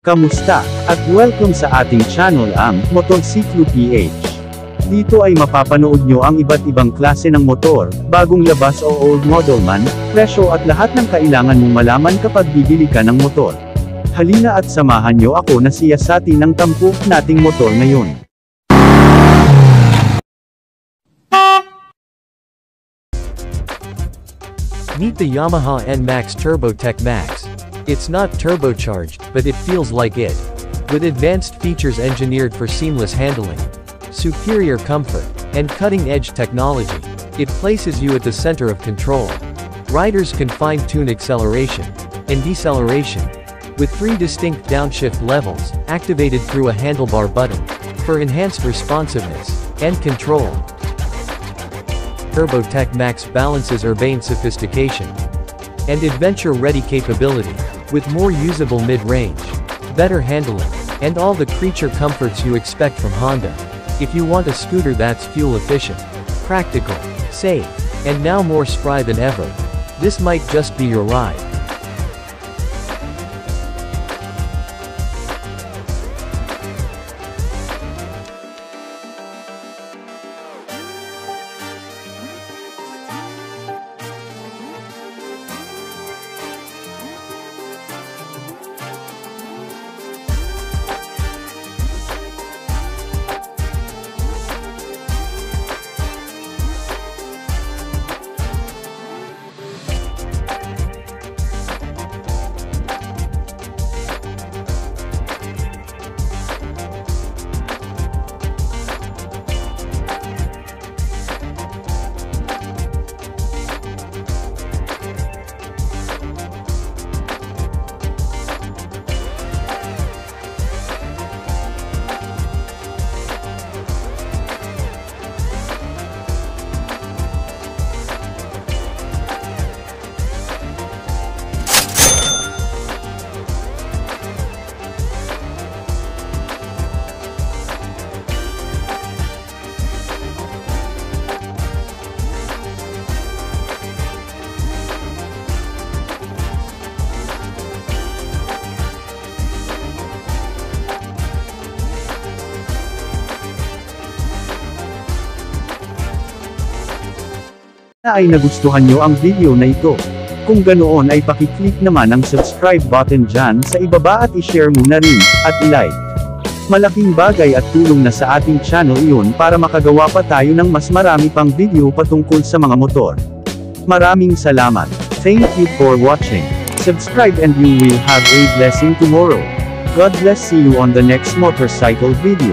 Kamusta? At welcome sa ating channel ang Motorsiklo PH. Dito ay mapapanood nyo ang iba't ibang klase ng motor, bagong labas o old model man, presyo at lahat ng kailangan mong malaman kapag bibili ka ng motor. Halina at samahan nyo ako na siyasati ng tampok nating motor ngayon. Meet the Yamaha NMAX TurboTech Max. It's not turbocharged, but it feels like it. With advanced features engineered for seamless handling, superior comfort, and cutting-edge technology, it places you at the center of control. Riders can fine-tune acceleration and deceleration with 3 distinct downshift levels, activated through a handlebar button, for enhanced responsiveness and control. TurboTech Max balances urbane sophistication and adventure-ready capability, with more usable mid-range, better handling, and all the creature comforts you expect from Honda. If you want a scooter that's fuel-efficient, practical, safe, and now more spry than ever, this might just be your ride. Ay nagustuhan nyo ang video na ito. Kung ganoon ay pakiclick naman ang subscribe button dyan sa ibaba at ishare mo na rin, at ilike. Malaking bagay at tulong na sa ating channel iyon para makagawa pa tayo ng mas marami pang video patungkol sa mga motor. Maraming salamat. Thank you for watching. Subscribe and you will have a blessing tomorrow. God bless, see you on the next motorcycle video.